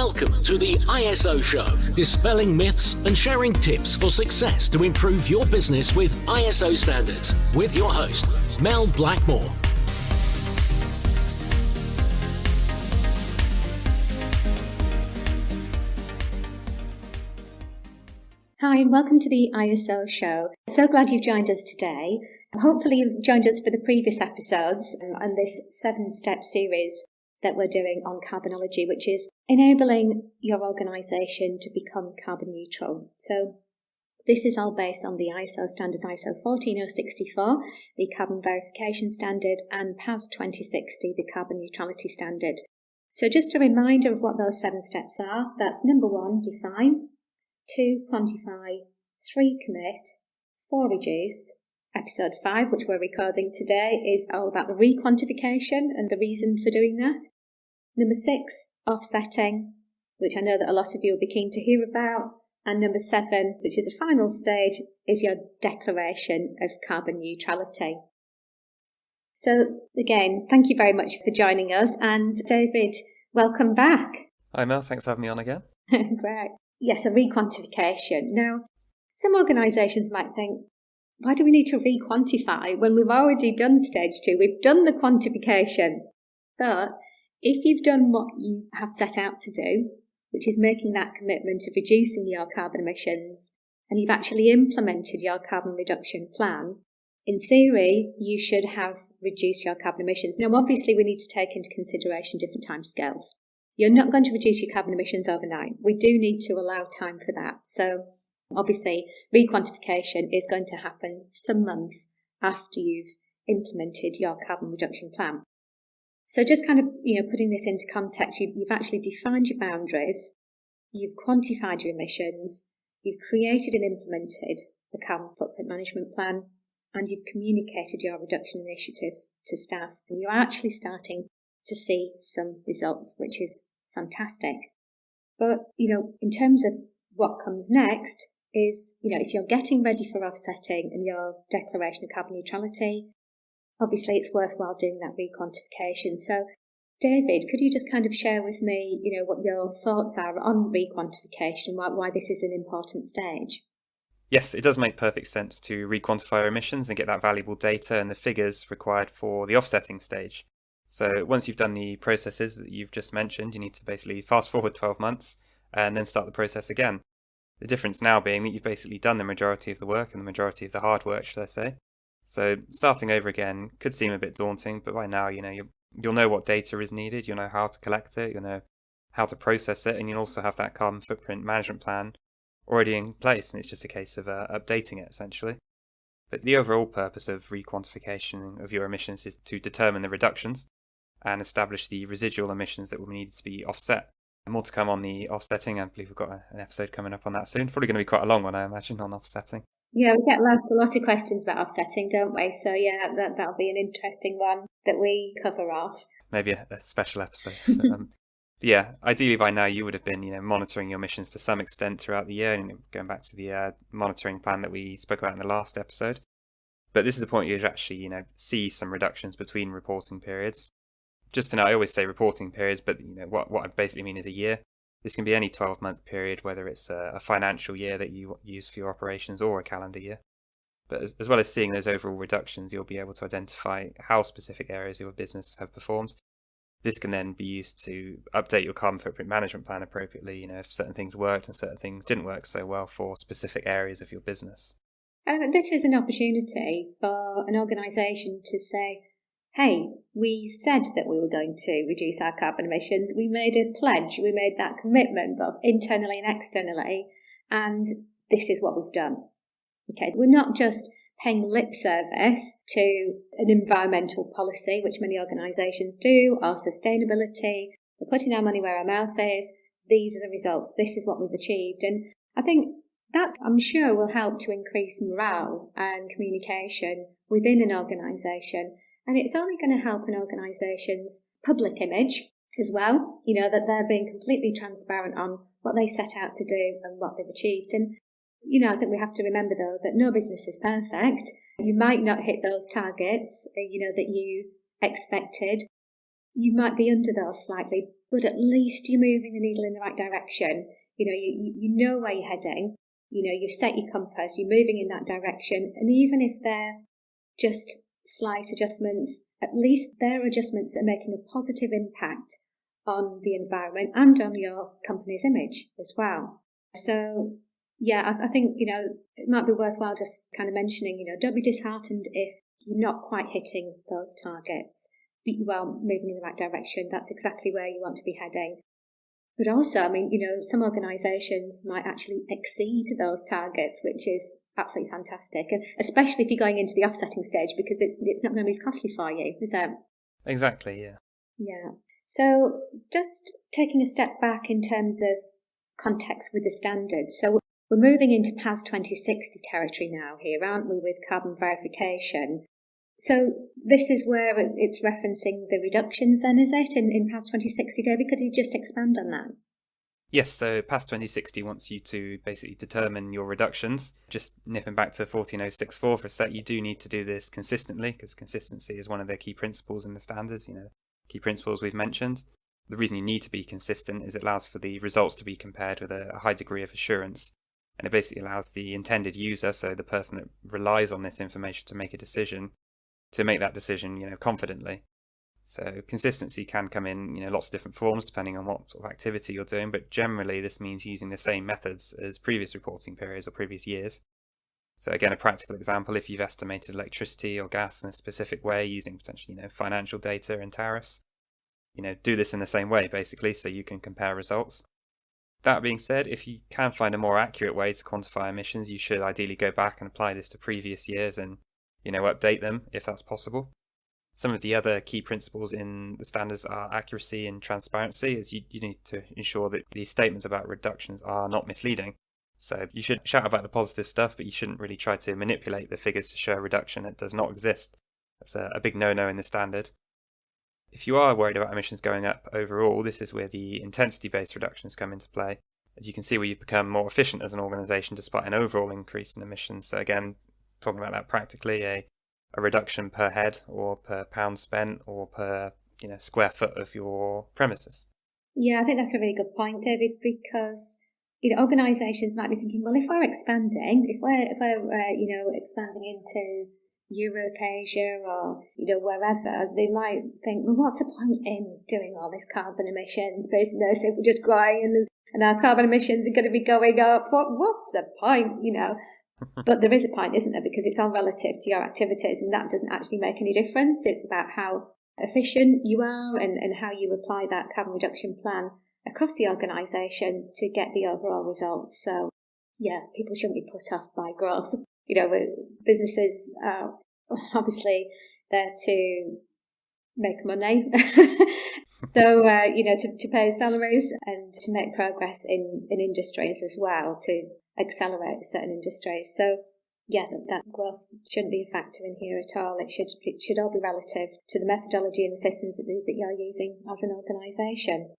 Welcome to the ISO Show, dispelling myths and sharing tips for success to improve your business with ISO standards, with your host, Mel Blackmore. Hi and welcome to the ISO Show. So glad you've joined us today. Hopefully you've joined us for the previous episodes and this 7-step series that we're doing on carbonology, which is enabling your organisation to become carbon neutral. So this is all based on the ISO standards, ISO 14064, the carbon verification standard, and PAS 2060, the carbon neutrality standard. So just a reminder of what those 7 steps are. That's number 1, define. 2, quantify. 3, commit. 4, reduce. Episode 5, which we're recording today, is all about the re-quantification and the reason for doing that. Number 6, offsetting, which I know that a lot of you will be keen to hear about. And number 7, which is the final stage, is your declaration of carbon neutrality. So again, thank you very much for joining us. And David, welcome back. Hi Mel, thanks for having me on again. Great. Yes, a re-quantification. Now, some organisations might think, why do we need to re-quantify when we've already done stage 2? We've done the quantification. But if you've done what you have set out to do, which is making that commitment of reducing your carbon emissions, and you've actually implemented your carbon reduction plan, in theory, you should have reduced your carbon emissions. Now, obviously, we need to take into consideration different timescales. You're not going to reduce your carbon emissions overnight. We do need to allow time for that. So obviously, re-quantification is going to happen some months after you've implemented your carbon reduction plan. So just kind of, putting this into context, you've actually defined your boundaries, you've quantified your emissions, you've created and implemented the carbon footprint management plan, and you've communicated your reduction initiatives to staff, and you're actually starting to see some results, which is fantastic. But, in terms of what comes next is, if you're getting ready for offsetting and your declaration of carbon neutrality, obviously it's worthwhile doing that re-quantification. So, David, could you just kind of share with me, what your thoughts are on re-quantification, why this is an important stage? Yes, it does make perfect sense to re-quantify our emissions and get that valuable data and the figures required for the offsetting stage. So once you've done the processes that you've just mentioned, you need to basically fast forward 12 months and then start the process again. The difference now being that you've basically done the majority of the work and the majority of the hard work, should I say. So starting over again could seem a bit daunting, but by now, you'll know what data is needed, you'll know how to collect it, you'll know how to process it, and you'll also have that carbon footprint management plan already in place, and it's just a case of updating it, essentially. But the overall purpose of re-quantification of your emissions is to determine the reductions and establish the residual emissions that will be needed to be offset. And more to come on the offsetting. I believe we've got an episode coming up on that soon. Probably going to be quite a long one, I imagine, on offsetting. Yeah, we get a lot of questions about offsetting, don't we? So yeah, that'll be an interesting one that we cover off. Maybe a special episode. But, yeah, ideally by now you would have been, monitoring your emissions to some extent throughout the year, and going back to the monitoring plan that we spoke about in the last episode. But this is the point you actually, see some reductions between reporting periods. Just to know, I always say reporting periods, but what I basically mean is a year. This can be any 12-month period, whether it's a financial year that you use for your operations or a calendar year. But as well as seeing those overall reductions, you'll be able to identify how specific areas of your business have performed. This can then be used to update your carbon footprint management plan appropriately, if certain things worked and certain things didn't work so well for specific areas of your business. This is an opportunity for an organisation to say, hey, we said that we were going to reduce our carbon emissions. We made a pledge. We made that commitment, both internally and externally. And this is what we've done. Okay, we're not just paying lip service to an environmental policy, which many organisations do, or sustainability. We're putting our money where our mouth is. These are the results. This is what we've achieved. And I think that, I'm sure, will help to increase morale and communication within an organisation. And it's only going to help an organisation's public image as well, that they're being completely transparent on what they set out to do and what they've achieved. And, I think we have to remember, though, that no business is perfect. You might not hit those targets, that you expected. You might be under those slightly, but at least you're moving the needle in the right direction. You know where you're heading. You've set your compass, you're moving in that direction. And even if they're just slight adjustments, at least they're adjustments that are making a positive impact on the environment and on your company's image as well. So, yeah, I think, it might be worthwhile just kind of mentioning, don't be disheartened if you're not quite hitting those targets. But you are moving in the right direction. That's exactly where you want to be heading. But also, some organisations might actually exceed those targets, which is absolutely fantastic. And especially if you're going into the offsetting stage, because it's not going to be as costly for you, is it? Exactly, yeah. Yeah. So just taking a step back in terms of context with the standards. So we're moving into PAS 2060 territory now here, aren't we, with carbon verification? So this is where it's referencing the reductions then, is it, in PAS 2060, David? Could you just expand on that? Yes, so PAS 2060 wants you to basically determine your reductions. Just nipping back to 14064 for a sec, you do need to do this consistently, because consistency is one of the key principles in the standards, key principles we've mentioned. The reason you need to be consistent is it allows for the results to be compared with a high degree of assurance. And it basically allows the intended user, so the person that relies on this information to make a decision, to make that decision, confidently. So consistency can come in, lots of different forms depending on what sort of activity you're doing, but generally this means using the same methods as previous reporting periods or previous years. So again, a practical example, if you've estimated electricity or gas in a specific way using potentially, financial data and tariffs, do this in the same way basically so you can compare results. That being said, if you can find a more accurate way to quantify emissions, you should ideally go back and apply this to previous years and update them if that's possible. Some of the other key principles in the standards are accuracy and transparency, as you need to ensure that these statements about reductions are not misleading. So you should shout about the positive stuff, but you shouldn't really try to manipulate the figures to show a reduction that does not exist. That's a big no-no in the standard. If you are worried about emissions going up overall, this is where the intensity-based reductions come into play. As you can see, where you've become more efficient as an organisation despite an overall increase in emissions. So again, talking about that practically, a reduction per head or per pound spent or per square foot of your premises. Yeah, I think that's a really good point, David, because organisations might be thinking, well, if we're expanding, if we're expanding into Europe, Asia, or wherever, they might think, well, what's the point in doing all this carbon emissions business if we're just growing and our carbon emissions are going to be going up? What's the point? But there is a point, isn't there? Because it's all relative to your activities, and that doesn't actually make any difference. It's about how efficient you are and how you apply that carbon reduction plan across the organisation to get the overall results. So, yeah, people shouldn't be put off by growth. Businesses are obviously there to make money. So, to pay salaries and to make progress in industries as well, to accelerate certain industries. So, yeah, that growth shouldn't be a factor in here at all. It should all be relative to the methodology and the systems that you're using as an organisation.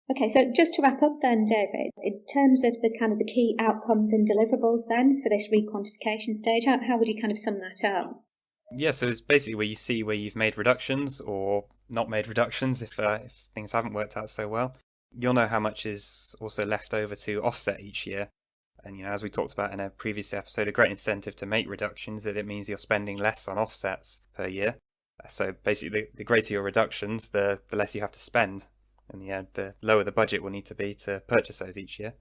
Okay, so just to wrap up then, David, in terms of the key outcomes and deliverables then for this re-quantification stage, how would you kind of sum that up? Yeah, so it's basically where you see where you've made reductions or not made reductions if things haven't worked out so well. You'll know how much is also left over to offset each year. And, as we talked about in a previous episode, a great incentive to make reductions is that it means you're spending less on offsets per year. So basically, the greater your reductions, the less you have to spend. And the lower the budget will need to be to purchase those each year.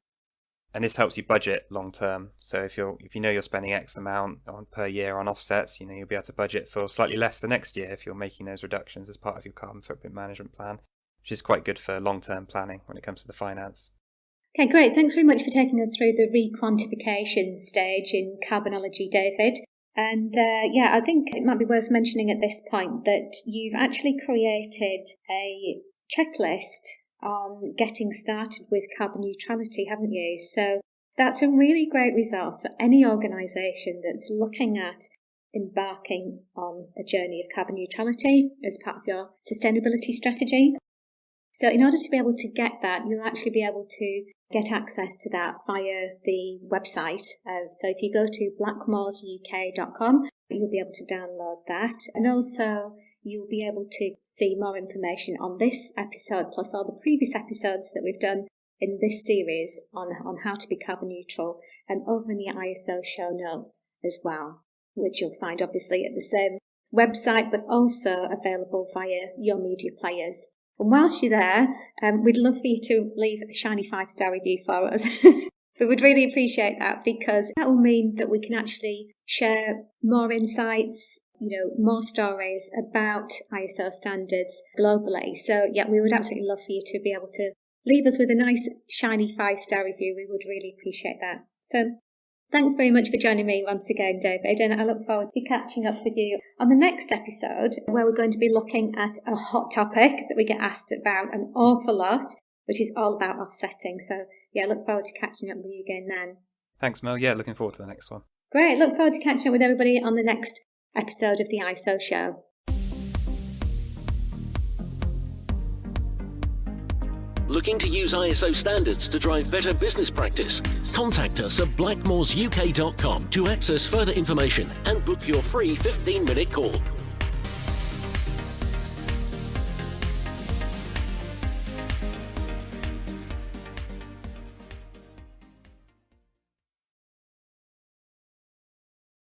And this helps you budget long term. So if you're spending X amount per year on offsets, you'll be able to budget for slightly less the next year if you're making those reductions as part of your carbon footprint management plan, which is quite good for long-term planning when it comes to the finance. Okay, great. Thanks very much for taking us through the re-quantification stage in carbonology, David. And I think it might be worth mentioning at this point that you've actually created a checklist on getting started with carbon neutrality, haven't you? So that's a really great resource for any organisation that's looking at embarking on a journey of carbon neutrality as part of your sustainability strategy. So in order to be able to get that, you'll actually be able to get access to that via the website. So if you go to blackmoresuk.com, you'll be able to download that. And also you'll be able to see more information on this episode, plus all the previous episodes that we've done in this series on how to be carbon neutral, and over in the ISO show notes as well, which you'll find obviously at the same website, but also available via your media players. And whilst you're there, we'd love for you to leave a shiny 5-star review for us. We would really appreciate that, because that will mean that we can actually share more insights, more stories about ISO standards globally. So yeah, we would absolutely love for you to be able to leave us with a nice shiny 5-star review. We would really appreciate that. So thanks very much for joining me once again, David, and I look forward to catching up with you on the next episode, where we're going to be looking at a hot topic that we get asked about an awful lot, which is all about offsetting. So yeah, look forward to catching up with you again then. Thanks, Mel. Yeah, looking forward to the next one. Great. Look forward to catching up with everybody on the next episode of the ISO show. Looking to use ISO standards to drive better business practice? Contact us at blackmoresuk.com to access further information and book your free 15-minute call.